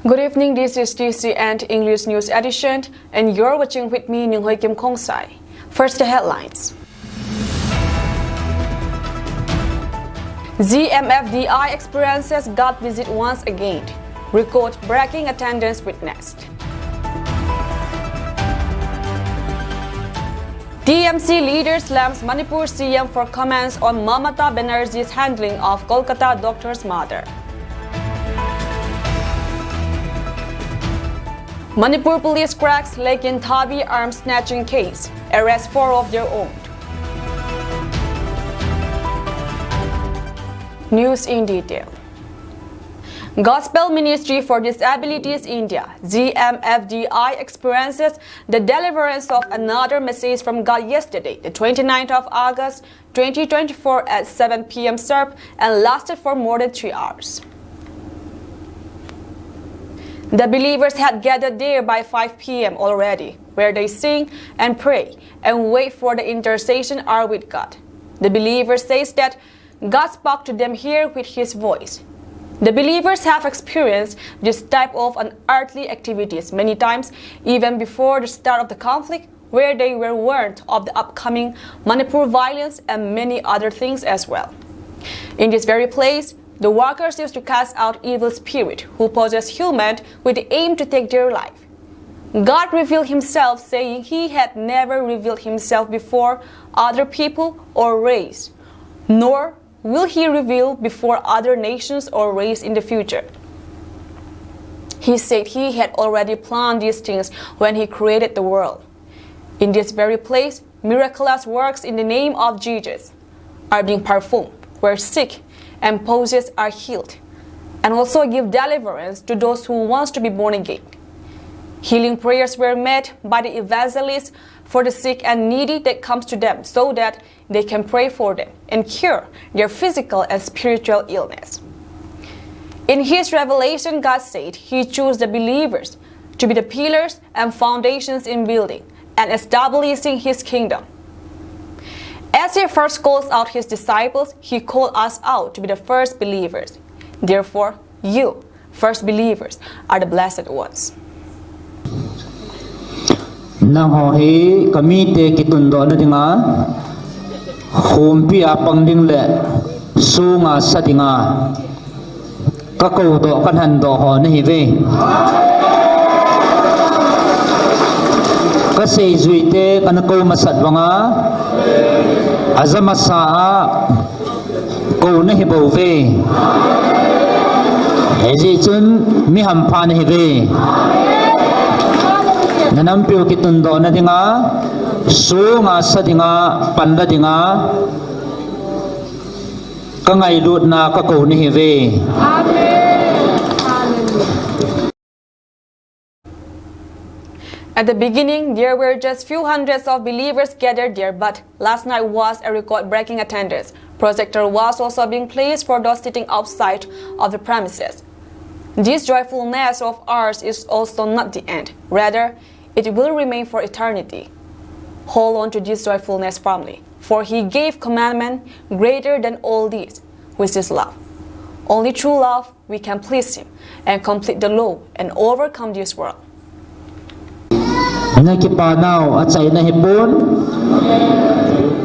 Good evening, this is TC and English News Edition, and you're watching with me, Ninghoy Kim Kongsai. First, the headlines. ZMFDI experiences God visit once again. Record-breaking attendance witnessed. TMC leader slams Manipur CM for comments on Mamata Banerjee's handling of Kolkata doctor's mother. Manipur police cracks Lakin Thabi arms snatching case, arrest 4 of their own. News in detail. Gospel Ministry for Disabilities India, ZMFDI, experiences the deliverance of another message from God yesterday, the 29th of August 2024 at 7 p.m. sharp and lasted for more than 3 hours. The believers had gathered there by 5 p.m. already, where they sing and pray and wait for the intercession hour with God. The believer says that God spoke to them here with His voice. The believers have experienced this type of unearthly activities many times, even before the start of the conflict, where they were warned of the upcoming Manipur violence and many other things as well. In this very place, the workers used to cast out evil spirits who possess humans with the aim to take their life. God revealed Himself, saying He had never revealed Himself before other people or race, nor will He reveal before other nations or race in the future. He said He had already planned these things when He created the world. In this very place, miraculous works in the name of Jesus are being performed, where sick and possessed are healed, and also give deliverance to those who want to be born again. Healing prayers were made by the evangelists for the sick and needy that comes to them, so that they can pray for them and cure their physical and spiritual illness. In His revelation, God said He chose the believers to be the pillars and foundations in building and establishing His kingdom. As He first calls out His disciples, He called us out to be the first believers. Therefore, you, first believers, are the blessed ones. Nang hohi kami te kitundo na dinga humpi apang ding le sunga sa dinga kakau do kan han do ho na hi ve ka sei zui te kan ko masat wanga azama sa ko na hi bo ve eji chun mi ham pha na hi ve nanam pyo kitundo na dinga sunga sa dinga panda dinga kangai lut na ka ko ni ve. At the beginning, there were just few hundreds of believers gathered there, but last night was a record-breaking attendance. Projector was also being placed for those sitting outside of the premises. This joyfulness of ours is also not the end. Rather, it will remain for eternity. Hold on to this joyfulness firmly, for He gave commandment greater than all these, which is love. Only through love we can please Him and complete the law and overcome this world. Na kipanaw at sa ina hipon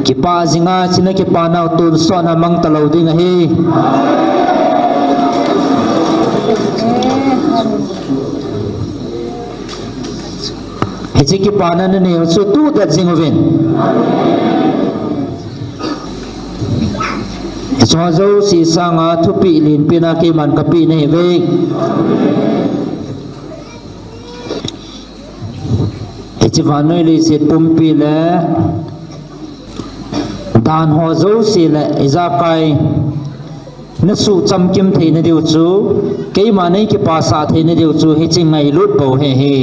kipa zinga sina kipanaw tun so na mang talaw ding hi Hiji kipana na ne so tu that zingovin Iswazo si sanga thupi lin pinaki man kapi ne ve Chivanoi le se pumpi le dan ho zo si le izakai na su cham kim thei na diu chu ke ma nei ki pa sa thei na diu chu hi chingai lut bo he he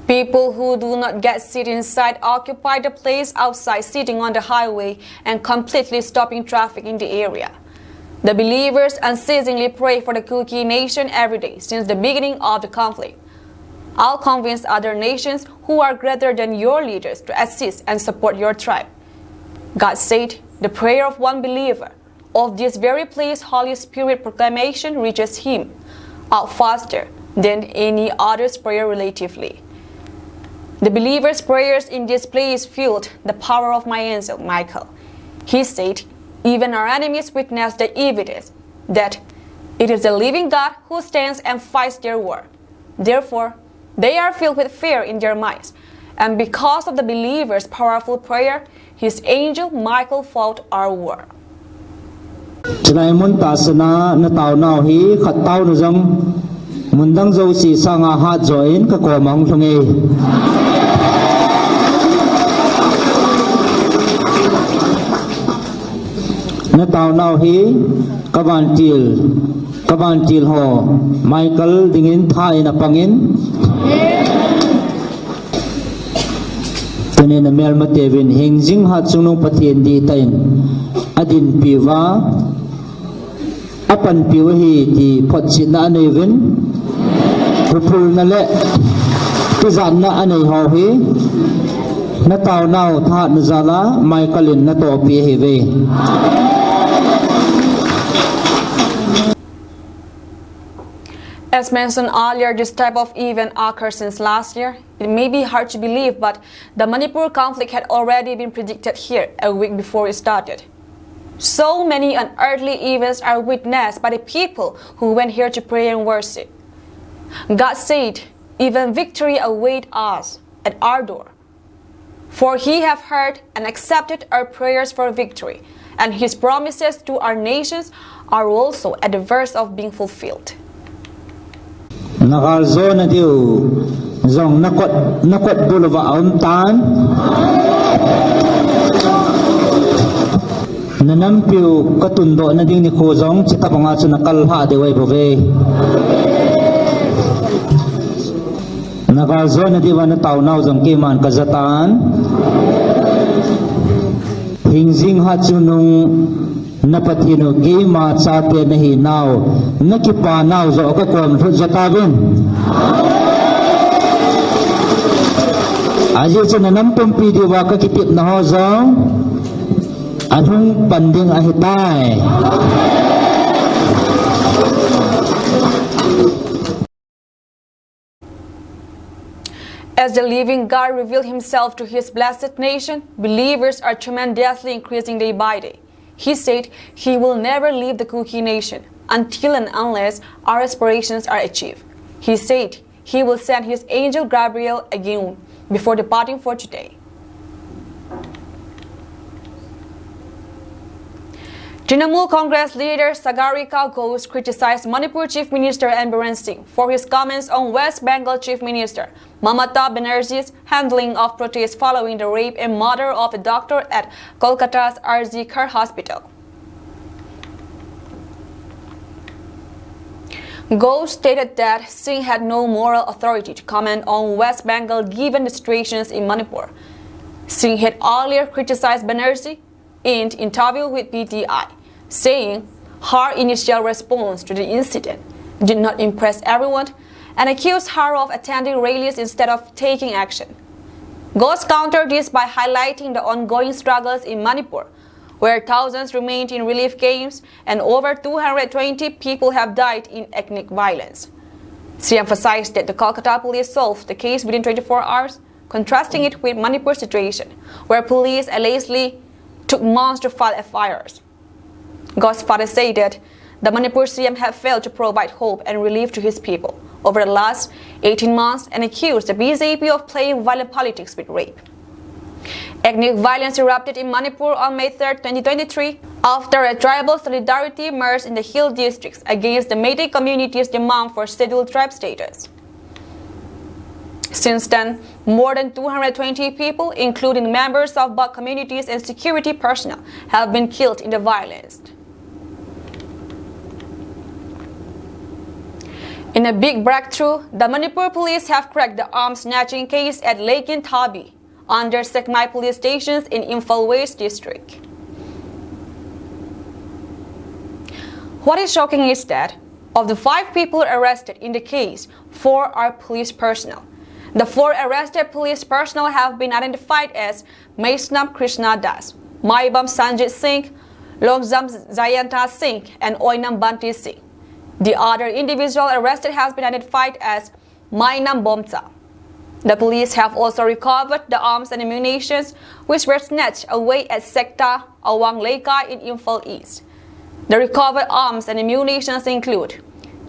People who do not get seat inside occupy the place outside, sitting on the highway and completely stopping traffic in the area. The believers unceasingly pray for the Kuki nation every day since the beginning of the conflict. I'll convince other nations who are greater than your leaders to assist and support your tribe. God said, the prayer of one believer of this very place Holy Spirit proclamation reaches him out faster than any other's prayer relatively. The believer's prayers in this place felt the power of my angel Michael. He said, even our enemies witness the evidence that it is the living God who stands and fights their war. Therefore, they are filled with fear in their minds. And because of the believer's powerful prayer, his angel Michael fought our war. Chilai mun tasana na tao nao hi khat tao na jong mundang zo si sanga ha join ka ko mang thunge. Na tao nao hi kaban til ho Michael dingin thai na pangin. Tene na mel matevin hingjing hat sunung patien di tain adin piwa apan piwa hi ti photsi na anevin phul na le tizan na anei ho hi na tao nao tha na zala Michaelin na to pi hi ve. As mentioned earlier, this type of event occurred since last year. It may be hard to believe, but the Manipur conflict had already been predicted here a week before it started. So many unearthly events are witnessed by the people who went here to pray and worship. God said, even victory awaits us at our door. For he have heard and accepted our prayers for victory, and his promises to our nations are also at the verge of being fulfilled. Nakalzo na diyo zong nakot bulwa tan nanampiu katundo na ding ni ko zong chita pa nga sa nakalha de way bove nakalzo na diwa na tao na zong kiman kazatan hingzing hatsunong napatino gima sate na hinaw nakipanaw zo ka kom zatabin aji sa nanampong pidiwa ka kitip na ho zo anong panding ahitay. As the living God revealed himself to his blessed nation, believers are tremendously increasing day by day. He said he will never leave the Kuki nation until and unless our aspirations are achieved. He said he will send his angel Gabriel again before departing for today. Trinamool Congress leader Sagarika Ghosh criticized Manipur Chief Minister Biren Singh for his comments on West Bengal Chief Minister Mamata Banerjee's handling of protests following the rape and murder of a doctor at Kolkata's RZ Kar Hospital. Ghosh stated that Singh had no moral authority to comment on West Bengal given the situations in Manipur. Singh had earlier criticized Banerjee in an interview with PTI, saying her initial response to the incident did not impress everyone and accused her of attending rallies instead of taking action. Ghosh countered this by highlighting the ongoing struggles in Manipur, where thousands remained in relief camps and over 220 people have died in ethnic violence. She emphasized that the Kolkata police solved the case within 24 hours, contrasting it with Manipur's situation, where police allegedly took months to file FIRs. Ghosh further said that the Manipur CM had failed to provide hope and relief to his people over the last 18 months and accused the BJP of playing violent politics with rape. Ethnic violence erupted in Manipur on May 3, 2023, after a tribal solidarity emerged in the hill districts against the Meitei community's demand for scheduled tribe status. Since then, more than 220 people, including members of both communities and security personnel, have been killed in the violence. In a big breakthrough, the Manipur police have cracked the arms snatching case at Lake Tabi, under Sekmai police stations in Imphal West district. What is shocking is that of the 5 people arrested in the case, 4 are police personnel. The 4 arrested police personnel have been identified as Maisnam Krishna Das, Maibam Sanjit Singh, Longzam Jayanta Singh and Oinam Banti Singh. The other individual arrested has been identified as Mainam Bomta. The police have also recovered the arms and ammunition which were snatched away at Sector Awang Lekai in Imphal East. The recovered arms and ammunition include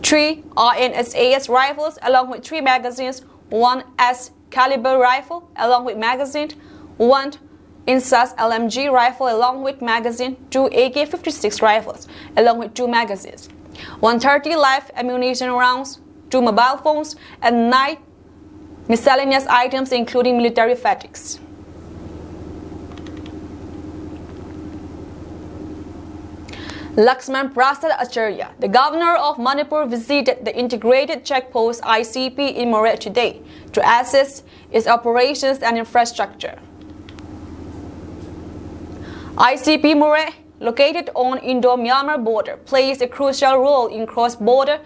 3 RNSAS rifles along with 3 magazines, 1 S caliber rifle along with magazine, 1 INSAS LMG rifle along with magazine, 2 AK-56 rifles along with 2 magazines, 130 live ammunition rounds, 2 mobile phones, and 9 miscellaneous items including military fatigues. Laxman Prasad Acharya, the governor of Manipur, visited the integrated checkpost ICP in Moreh today to assess its operations and infrastructure. ICP Moreh, located on Indo-Myanmar border, plays a crucial role in cross-border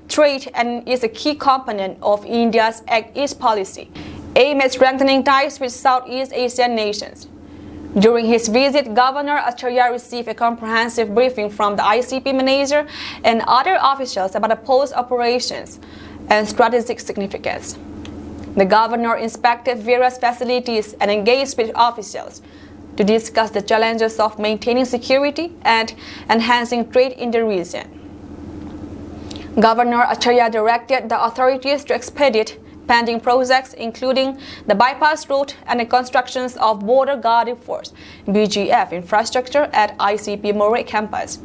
trade and is a key component of India's Act East policy, aimed at strengthening ties with Southeast Asian nations. During his visit, Governor Acharya received a comprehensive briefing from the ICP manager and other officials about the post operations and strategic significance. The governor inspected various facilities and engaged with officials to discuss the challenges of maintaining security and enhancing trade in the region. Governor Acharya directed the authorities to expedite pending projects including the bypass route and the constructions of Border Guarding Force (BGF) infrastructure at ICP Moreh campus.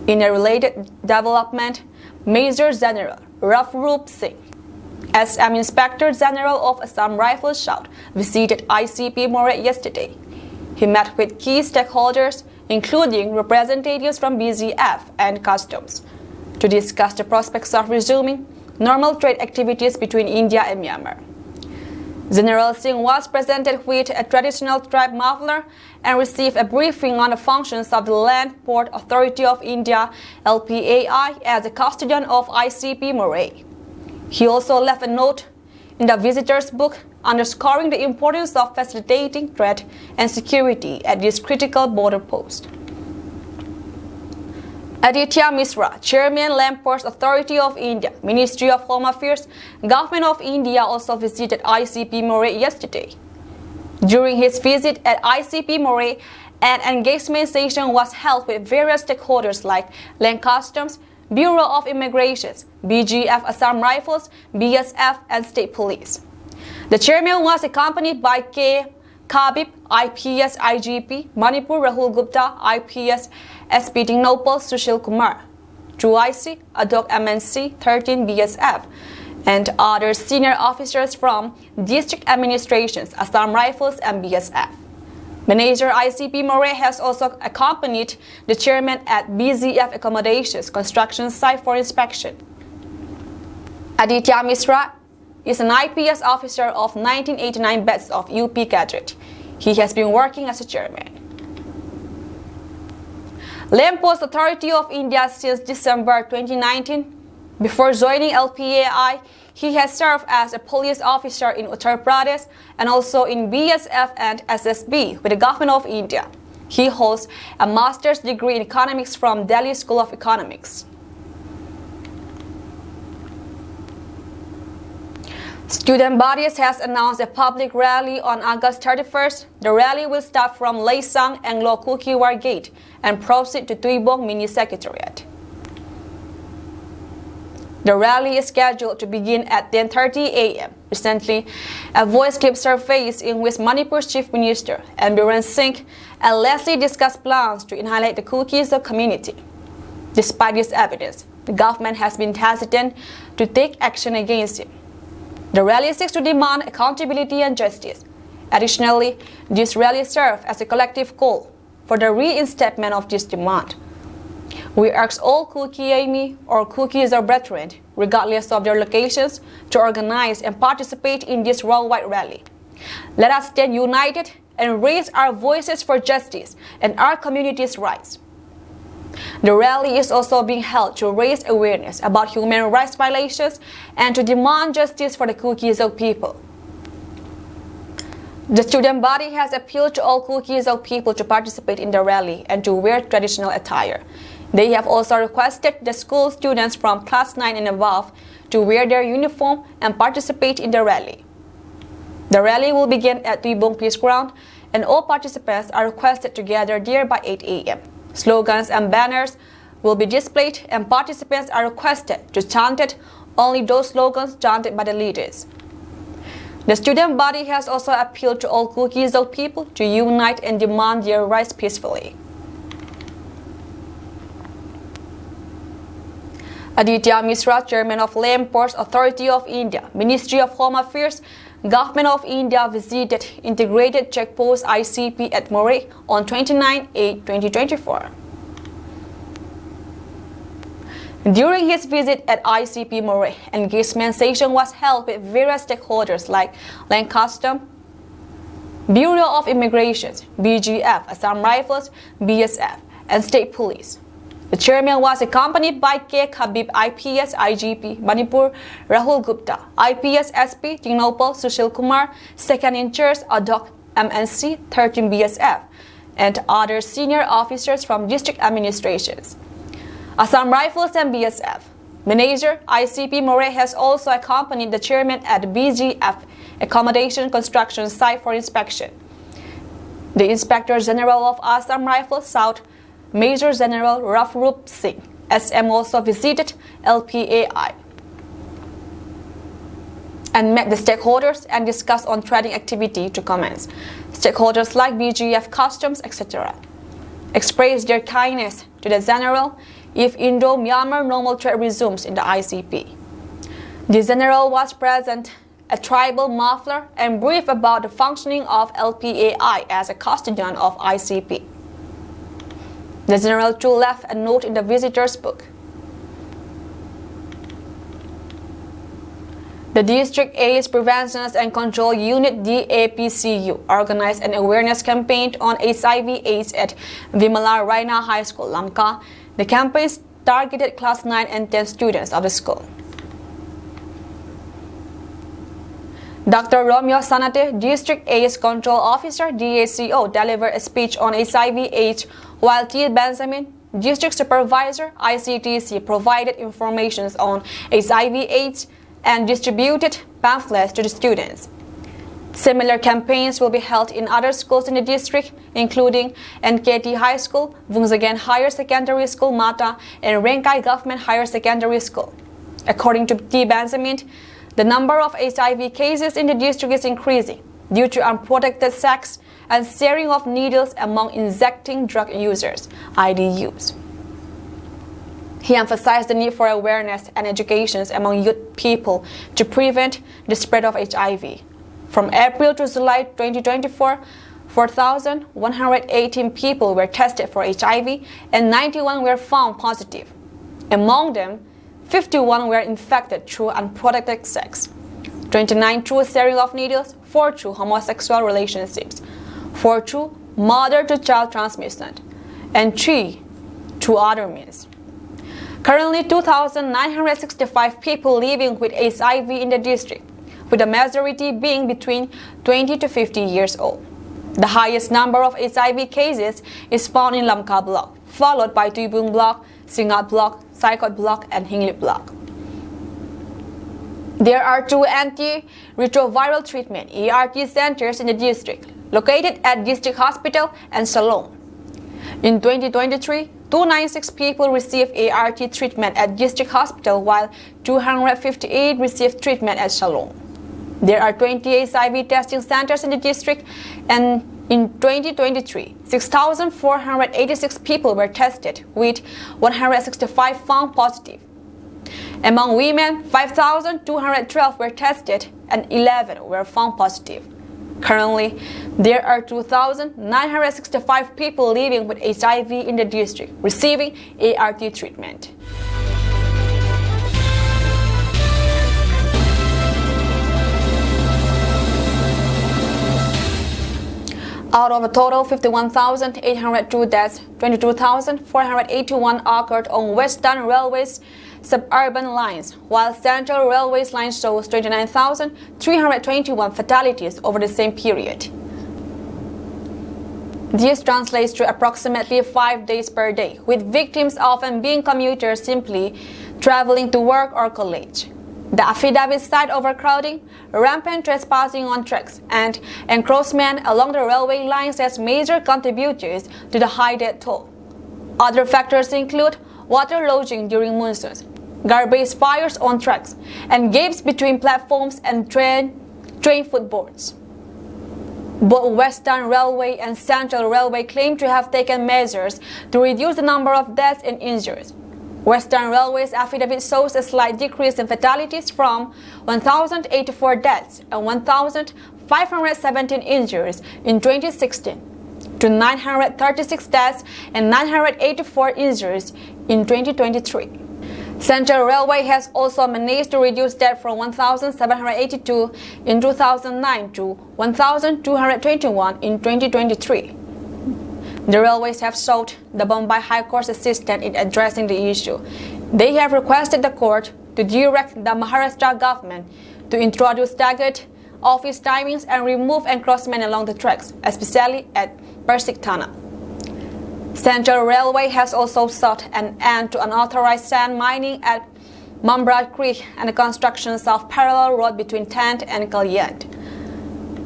In a related development, Major General Rafroop Singh, SM Inspector General of Assam Rifle Shout, visited ICP Moreh yesterday. He met with key stakeholders, including representatives from BGF and Customs, to discuss the prospects of resuming normal trade activities between India and Myanmar. General Singh was presented with a traditional tribe muffler and received a briefing on the functions of the Land Port Authority of India (LPAI) as the custodian of ICP Moreh. He also left a note in the visitor's book underscoring the importance of facilitating trade and security at this critical border post. Aditya Misra, Chairman Land Ports Authority of India, Ministry of Home Affairs, Government of India also visited ICP Moreh yesterday. During his visit at ICP Moreh, an engagement session was held with various stakeholders like Land Customs, Bureau of Immigration, BGF Assam Rifles, BSF, and State Police. The chairman was accompanied by K. Khabib, IPS IGP, Manipur Rahul Gupta, IPS SP Dingnopal Sushil Kumar, Juicy, Adok MNC 13 BSF, and other senior officers from district administrations, Assam Rifles, and BSF. Manager ICP Moreh has also accompanied the chairman at BZF Accommodations construction site for inspection. Aditya Misra is an IPS officer of 1989 batch of UP cadre. He has been working as a chairman. Land Ports Authority of India since December 2019. Before joining LPAI, he has served as a police officer in Uttar Pradesh and also in BSF and SSB with the Government of India. He holds a master's degree in economics from Delhi School of Economics. Student bodies has announced a public rally on August 31st. The rally will start from Leisang Anglo Kuki War Gate and proceed to Tuibong Mini Secretariat. The rally is scheduled to begin at 10:30 a.m. Recently, a voice clip surfaced in which Manipur's Chief Minister Biren Singh and Leslie discussed plans to annihilate the Kukis community. Despite this evidence, the government has been hesitant to take action against him. The rally seeks to demand accountability and justice. Additionally, this rally serves as a collective call for the reinstatement of this demand. We urge all Kuki or Kukis or brethren, regardless of their locations, to organize and participate in this worldwide rally. Let us stand united and raise our voices for justice and our community's rights. The rally is also being held to raise awareness about human rights violations and to demand justice for the Kukis people. The student body has appealed to all Kuki people to participate in the rally and to wear traditional attire. They have also requested the school students from class 9 and above to wear their uniform and participate in the rally. The rally will begin at Tuibong Peace Ground, and all participants are requested to gather there by 8 a.m. Slogans and banners will be displayed, and participants are requested to chant only those slogans chanted by the leaders. The student body has also appealed to all Kuki people to unite and demand their rights peacefully. Aditya Misra, Chairman of Land Ports Authority of India, Ministry of Home Affairs, Government of India visited Integrated Checkpost ICP at Murray on 29/8/2024. During his visit at ICP Murray, engagement session was held with various stakeholders like Land Custom, Bureau of Immigration, BGF, Assam Rifles, BSF, and State Police. The chairman was accompanied by K. Habib, IPS IGP, Manipur, Rahul Gupta, IPS SP, Tinopal, Sushil Kumar, second in charge, Adok, MNC, 13 BSF, and other senior officers from district administrations. Assam Rifles and BSF. Manager, ICP Moray has also accompanied the chairman at BGF accommodation construction site for inspection. The Inspector General of Assam Rifles South, Major General Rafrup Singh, SM, also visited LPAI and met the stakeholders and discussed on trading activity to commence. Stakeholders like BGF Customs, etc. expressed their kindness to the General if Indo-Myanmar normal trade resumes in the ICP. The General was present, a tribal muffler, and briefed about the functioning of LPAI as a custodian of ICP. The General too left a note in the visitor's book. The District AIDS Prevention and Control Unit DAPCU organized an awareness campaign on HIV/AIDS at Vimala Raina High School, Lamka. The campaign targeted class 9 and 10 students of the school. Dr. Romeo Sanate, District AIDS Control Officer, DACO, delivered a speech on HIV/AIDS, while T. Benjamin, District Supervisor, ICTC, provided information on HIV/AIDS and distributed pamphlets to the students. Similar campaigns will be held in other schools in the district, including NKT High School, Vungzagan Higher Secondary School, Mata, and Renkai Government Higher Secondary School. According to T. Benjamin, the number of HIV cases in the district is increasing due to unprotected sex and sharing of needles among injecting drug users, IDUs. He emphasized the need for awareness and education among youth people to prevent the spread of HIV. From April to July 2024, 4,118 people were tested for HIV and 91 were found positive. Among them, 51 were infected through unprotected sex, 29 through sharing of needles, 4 through homosexual relationships, 4 through mother-to-child transmission, and 3 through other means. Currently, 2,965 people living with HIV in the district, with the majority being between 20 to 50 years old. The highest number of HIV cases is found in Lamka Block, followed by Tuibong Block, Singat Block, Saikot Block, and Hingli Block. There are 2 antiretroviral treatment ERT centers in the district, located at District Hospital and Salong. In 2023, 296 people received ART treatment at District Hospital, while 258 received treatment at Salong. There are 20 HIV testing centers in the district, and in 2023, 6,486 people were tested, with 165 found positive. Among women, 5,212 were tested and 11 were found positive. Currently, there are 2,965 people living with HIV in the district receiving ART treatment. Out of a total 51,802 deaths, 22,481 occurred on Western Railway's suburban lines, while Central Railway's line shows 29,321 fatalities over the same period. This translates to approximately 5 days per day, with victims often being commuters simply traveling to work or college. The affidavits cite overcrowding, rampant trespassing on tracks, and encroachment along the railway lines as major contributors to the high death toll. Other factors include waterlogging during monsoons, garbage fires on tracks, and gaps between platforms and train footboards. Both Western Railway and Central Railway claim to have taken measures to reduce the number of deaths and injuries. Western Railway's affidavit shows a slight decrease in fatalities from 1,084 deaths and 1,517 injuries in 2016 to 936 deaths and 984 injuries in 2023. Central Railway has also managed to reduce deaths from 1,782 in 2009 to 1,221 in 2023. The railways have sought the Mumbai High Court's assistance in addressing the issue. They have requested the court to direct the Maharashtra government to introduce staggered office timings and remove encroachment along the tracks, especially at Persik Thana. Central Railway has also sought an end to unauthorized sand mining at Mambrat Creek and the construction of parallel road between Tant and Kalyant.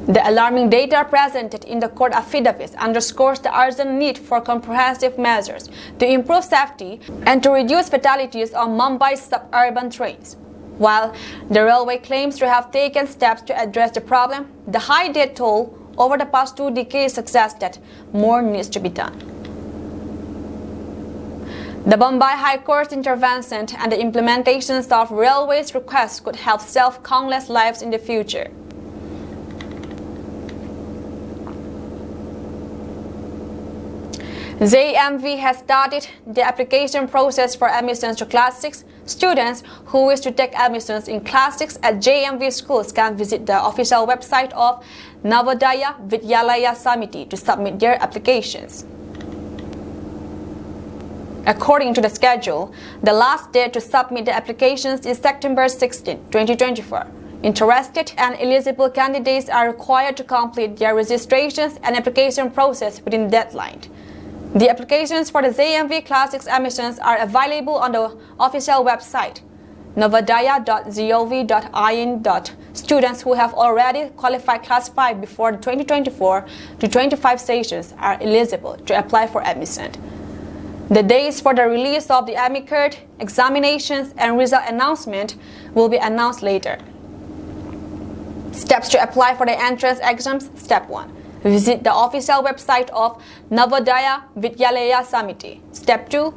The alarming data presented in the court affidavits underscores the urgent need for comprehensive measures to improve safety and to reduce fatalities on Mumbai's suburban trains. While the railway claims to have taken steps to address the problem, the high death toll over the past 2 decades suggests that more needs to be done. The Mumbai High Court's intervention and the implementations of railways' requests could help save countless lives in the future. JMV has started the application process for admissions to Class 6. Students who wish to take admissions in Class 6 at JMV schools can visit the official website of Navodaya Vidyalaya Samiti to submit their applications. According to the schedule, the last date to submit the applications is September 16, 2024. Interested and eligible candidates are required to complete their registrations and application process within the deadline. The applications for the JMV Class 6 admissions are available on the official website, navodaya.gov.in. Students who have already qualified Class 5 before the 2024-25 sessions are eligible to apply for admission. The dates for the release of the admit card, examinations, and result announcement will be announced later. Steps to apply for the entrance exams. Step 1. Visit the official website of Navodaya Vidyalaya Samiti. Step 2.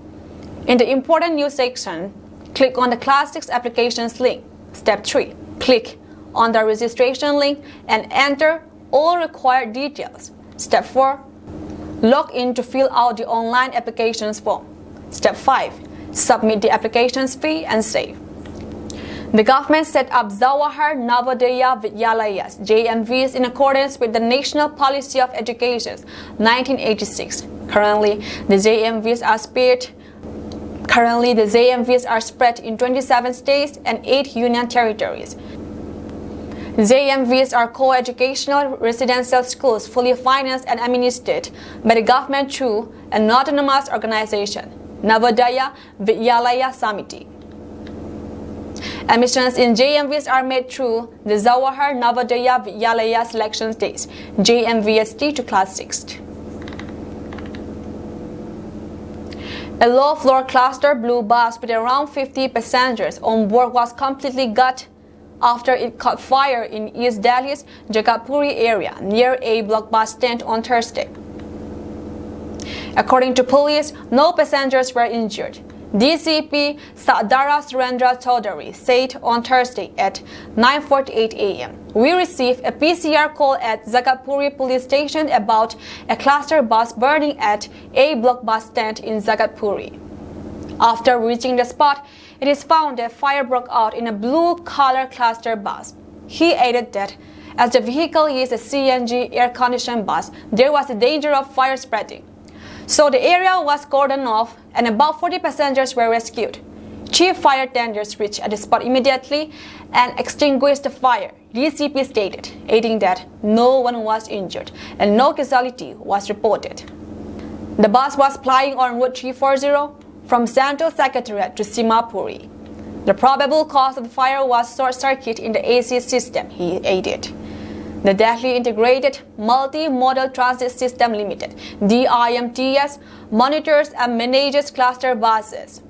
In the important news section, click on the Class 6 applications link. Step 3. Click on the registration link and enter all required details. Step 4. Log in to fill out the online applications form. Step 5. Submit the applications fee and save. The government set up Jawahar Navodaya Vidyalayas (JMVs) in accordance with the National Policy of Education 1986. Currently, the JMVs are spread in 27 states and 8 union territories. JMVs are co-educational residential schools fully financed and administered by the government through an autonomous organization, Navodaya Vidyalaya Samiti. Admissions in JMVs are made through the Jawahar Navodaya Vidyalaya selection days, JMVST to Class 6. A low-floor cluster blue bus with around 50 passengers on board was completely gutted after it caught fire in East Delhi's Jagatpuri area near A Block bus stand on Thursday. According to police, no passengers were injured. DCP Sadara Surendra Chaudhary said on Thursday at 9:48 a.m. We received a PCR call at Jagatpuri police station about a cluster bus burning at A Block bus stand in Jagatpuri. After reaching the spot, it is found that fire broke out in a blue-collar cluster bus. He added that as the vehicle is a CNG air-conditioned bus, there was a danger of fire spreading. So the area was cordoned off and about 40 passengers were rescued. Chief fire tenders reached at the spot immediately and extinguished the fire, DCP stated, adding that no one was injured and no casualty was reported. The bus was plying on Route 340 from Central Secretariat to Simapuri. The probable cause of the fire was short circuit in the AC system, he added. The Delhi Integrated Multi-Modal Transit System Limited, DIMTS, monitors and manages cluster buses.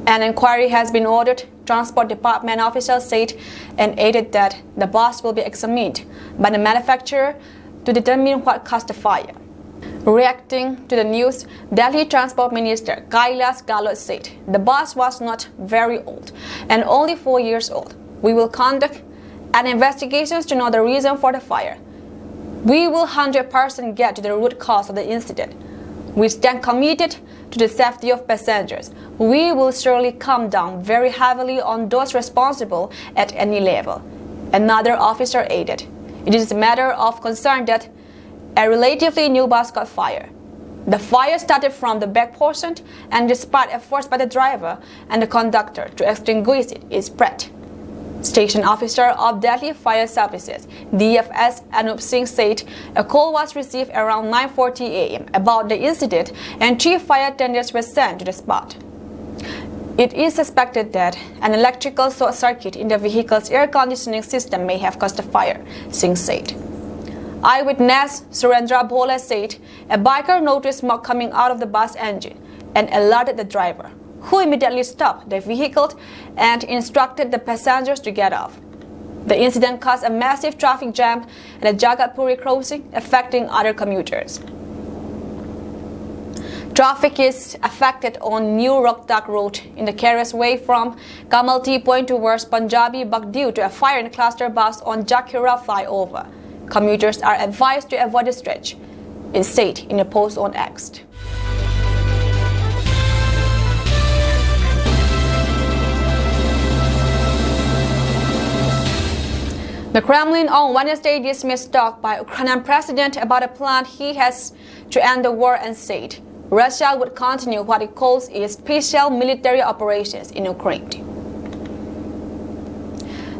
An inquiry has been ordered, Transport Department officials said, and added that the bus will be examined by the manufacturer to determine what caused the fire. Reacting to the news, Delhi Transport Minister Kailash Gahlot said the bus was not very old and only 4 years old. We will conduct an investigation to know the reason for the fire. We will 100% get to the root cause of the incident. We stand committed to the safety of passengers. We will surely come down very heavily on those responsible at any level. Another officer added, it is a matter of concern that a relatively new bus caught fire. The fire started from the back portion, and despite efforts by the driver and the conductor to extinguish it, is spread. Station officer of Delhi Fire Services, DFS Anup Singh said a call was received around 9:40 a.m. about the incident and 3 fire tenders were sent to the spot. It is suspected that an electrical short circuit in the vehicle's air conditioning system may have caused the fire, Singh said. Eyewitness Surendra Bhole said a biker noticed smoke coming out of the bus engine and alerted the driver, who immediately stopped the vehicle and instructed the passengers to get off. The incident caused a massive traffic jam at the Jagatpuri crossing, affecting other commuters. Traffic is affected on New Rohtak Road in the carriageway from Kamalti Point towards Punjabi Bagh due to a fire in a cluster bus on Jakhira flyover. Commuters are advised to avoid the stretch, it said in a post on X. The Kremlin on Wednesday dismissed talk by Ukrainian president about a plan he has to end the war and said Russia would continue what it calls its special military operations in Ukraine.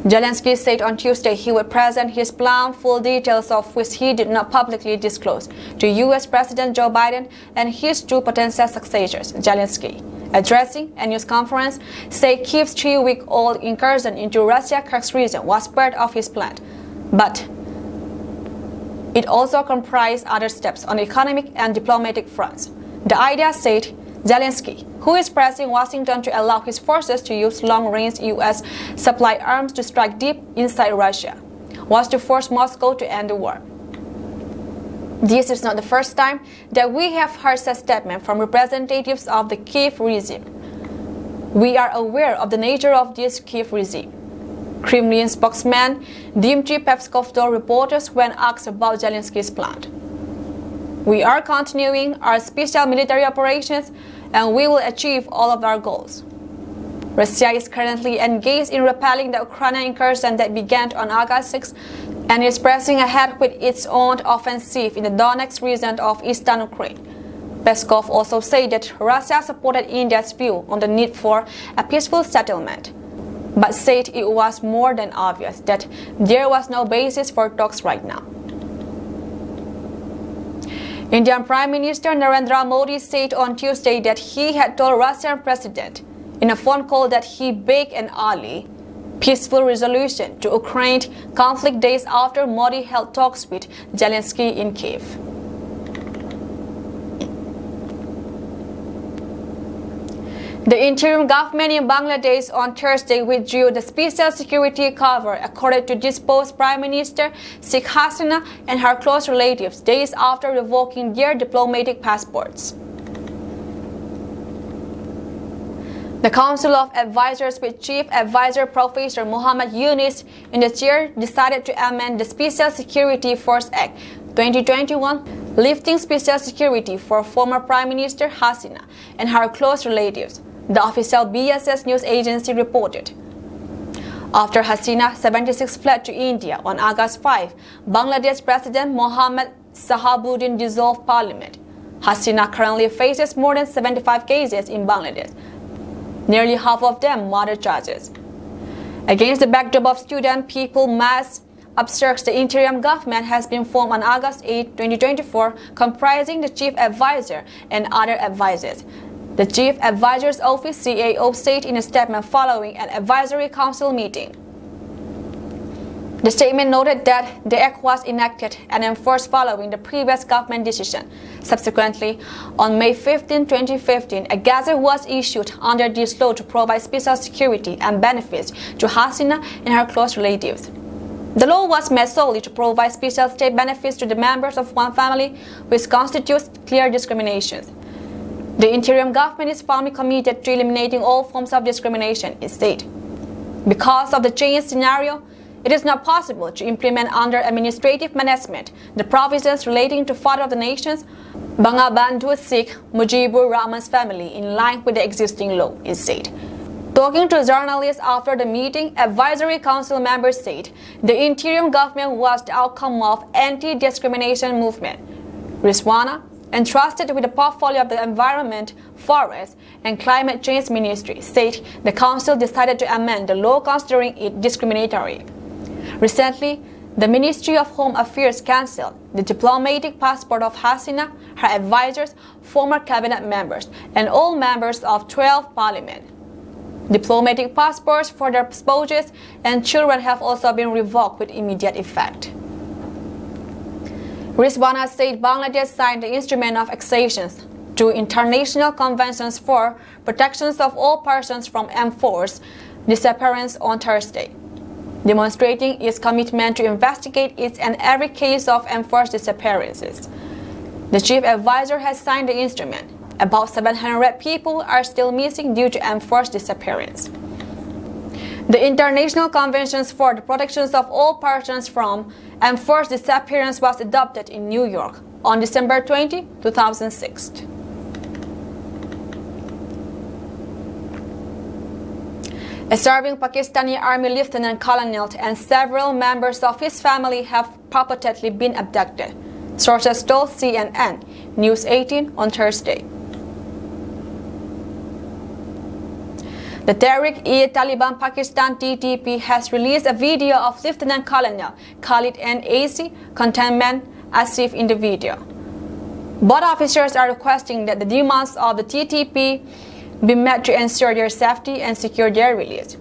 Zelensky said on Tuesday he would present his plan, full details of which he did not publicly disclose, to U.S. President Joe Biden and his 2 potential successors. Zelensky, addressing a news conference, said Kyiv's 3-week-old incursion into Russia's Kursk region was part of his plan, but it also comprised other steps on economic and diplomatic fronts. The idea, said Zelensky, who is pressing Washington to allow his forces to use long-range U.S. supply arms to strike deep inside Russia, was to force Moscow to end the war. This is not the first time that we have heard such statements from representatives of the Kyiv regime. We are aware of the nature of this Kyiv regime. Kremlin spokesman Dmitry Peskov told reporters when asked about Zelensky's plan. We are continuing our special military operations and we will achieve all of our goals. Russia is currently engaged in repelling the Ukrainian incursion that began on August 6 and is pressing ahead with its own offensive in the Donetsk region of eastern Ukraine. Peskov also said that Russia supported India's view on the need for a peaceful settlement, but said it was more than obvious that there was no basis for talks right now. Indian Prime Minister Narendra Modi said on Tuesday that he had told Russian President in a phone call that he begged an early, peaceful resolution to Ukraine conflict days after Modi held talks with Zelensky in Kyiv. The interim government in Bangladesh on Thursday withdrew the special security cover accorded to dispossessed Prime Minister Sheikh Hasina and her close relatives days after revoking their diplomatic passports. The Council of Advisors with Chief Advisor Professor Muhammad Yunus in the chair decided to amend the Special Security Force Act 2021, lifting special security for former Prime Minister Hasina and her close relatives, the official BSS news agency reported. After Hasina, 76, fled to India on August 5, Bangladesh President Mohammad Sahabuddin dissolved parliament. Hasina currently faces more than 75 cases in Bangladesh, nearly half of them murder charges. Against the backdrop of student people mass upsurge, the interim government has been formed on August 8, 2024, comprising the chief advisor and other advisors. The chief advisor's office (CAO) stated in a statement following an advisory council meeting. The statement noted that the act was enacted and enforced following the previous government decision. Subsequently, on May 15, 2015, a gazette was issued under this law to provide special security and benefits to Hasina and her close relatives. The law was made solely to provide special state benefits to the members of one family, which constitutes clear discrimination. The interim government is firmly committed to eliminating all forms of discrimination, it said. Because of the changed scenario, it is not possible to implement under administrative management the provisions relating to Father of the Nations, Bangabandhu Sheikh Mujibur Rahman's family in line with the existing law, it said. Talking to journalists after the meeting, advisory council members said the interim government was the outcome of anti-discrimination movement. Rizwana, entrusted with the portfolio of the Environment, Forest and Climate Change Ministry, said the council decided to amend the law considering it discriminatory. Recently, the Ministry of Home Affairs cancelled the diplomatic passport of Hasina, her advisors, former cabinet members, and all members of 12 parliament. Diplomatic passports for their spouses and children have also been revoked with immediate effect. Rizwana said Bangladesh signed the instrument of accessions to international conventions for protections of all persons from enforced disappearance on Thursday, demonstrating its commitment to investigate each and every case of enforced disappearances. The chief advisor has signed the instrument. About 700 people are still missing due to enforced disappearance. The International Conventions for the Protection of All Persons from Enforced Disappearance was adopted in New York on December 20, 2006. A serving Pakistani Army lieutenant colonel and several members of his family have purportedly been abducted, sources told CNN News 18 on Thursday. The Tehreek-e-Taliban Pakistan (TTP) has released a video of Lieutenant Colonel Khalid N. AC Contentment Asif in the video. Both officers are requesting that the demands of the TTP be met to ensure their safety and secure their release.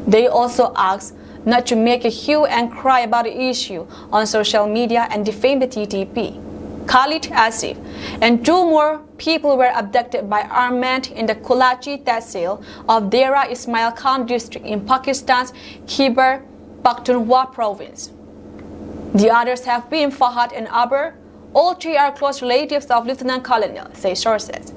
They also ask not to make a hue and cry about the issue on social media and defame the TTP. Khalid Asif and two more people were abducted by armed men in the Kulachi Tehsil of Dera Ismail Khan district in Pakistan's Khyber Pakhtunkhwa province. The others have been Fahad and Abar. All three are close relatives of Lieutenant Colonel, say sources.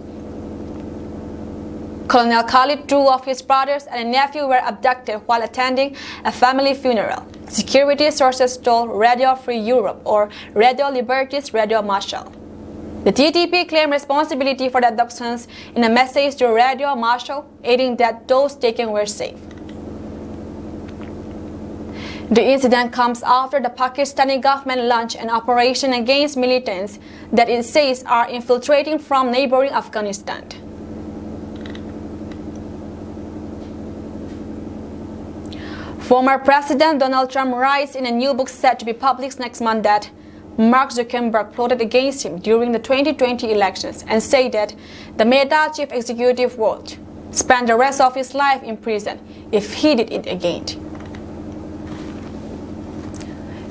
Colonel Khalid, two of his brothers and a nephew were abducted while attending a family funeral. Security sources told Radio Free Europe or Radio Liberty's Radio Marshal. The TTP claimed responsibility for the abductions in a message to Radio Marshal, adding that those taken were safe. The incident comes after the Pakistani government launched an operation against militants that it says are infiltrating from neighboring Afghanistan. Former President Donald Trump writes in a new book set to be published next month that Mark Zuckerberg plotted against him during the 2020 elections and said that the Meta chief executive would spend the rest of his life in prison if he did it again.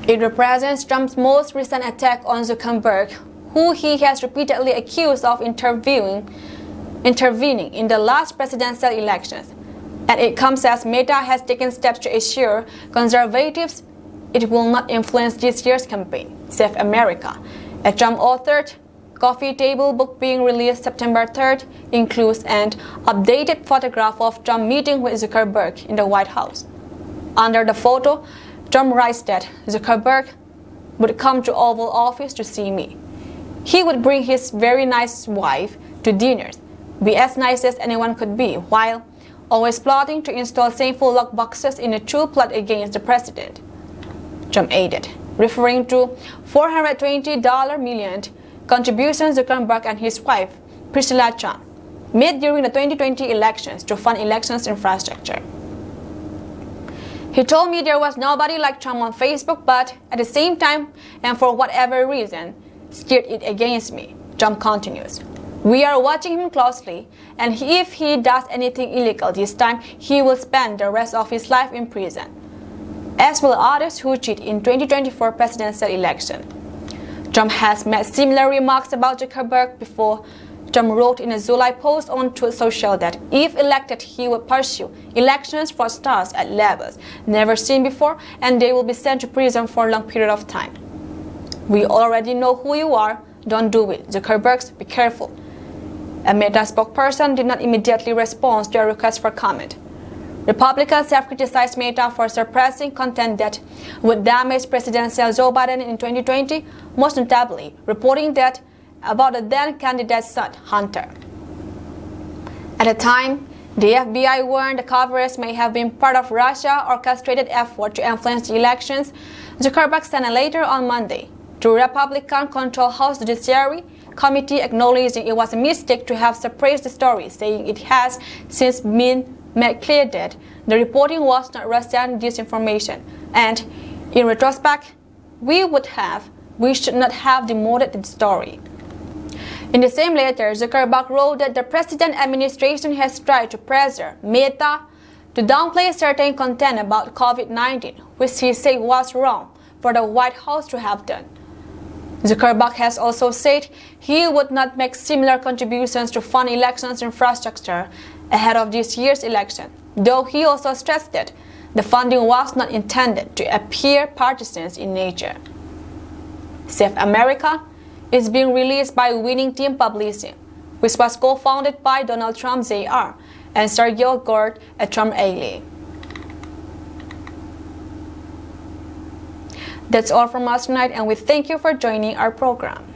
It represents Trump's most recent attack on Zuckerberg, who he has repeatedly accused of intervening in the last presidential elections. And it comes as Meta has taken steps to assure conservatives it will not influence this year's campaign, said America. A Trump-authored coffee table book being released September 3rd includes an updated photograph of Trump meeting with Zuckerberg in the White House. Under the photo, Trump writes that Zuckerberg would come to Oval Office to see me. He would bring his very nice wife to dinners, be as nice as anyone could be, while always plotting to install shameful lock boxes in a true plot against the president, Trump added, referring to $420 million contributions Zuckerberg and his wife, Priscilla Chan, made during the 2020 elections to fund elections infrastructure. He told me there was nobody like Trump on Facebook, but at the same time, and for whatever reason, steered it against me. Trump continues. We are watching him closely, and if he does anything illegal this time, he will spend the rest of his life in prison, as will others who cheat in 2024 presidential election. Trump has made similar remarks about Zuckerberg before. Trump wrote in a July post on Truth Social that if elected, he would pursue elections fraudsters at levels never seen before, and they will be sent to prison for a long period of time. We already know who you are. Don't do it. Zuckerberg, be careful. A Meta spokesperson did not immediately respond to a request for comment. Republicans have criticized Meta for suppressing content that would damage presidential Joe Biden in 2020, most notably reporting that about the then candidate's son, Hunter. At the time, the FBI warned the coverage may have been part of Russia's orchestrated effort to influence the elections. Zuckerberg sent a letter on Monday to Republican-controlled House Judiciary Committee acknowledging it was a mistake to have suppressed the story, saying it has since been made clear that the reporting was not Russian disinformation, and in retrospect, we should not have demoted the story. In the same letter, Zuckerberg wrote that the President administration has tried to pressure Meta to downplay certain content about COVID-19, which he said was wrong for the White House to have done. Zuckerberg has also said he would not make similar contributions to fund elections infrastructure ahead of this year's election, though he also stressed that the funding was not intended to appear partisan in nature. Save America is being released by Winning Team Publishing, which was co-founded by Donald Trump Jr. and Sergey Gord, a Trump ally. That's all from us tonight, and we thank you for joining our program.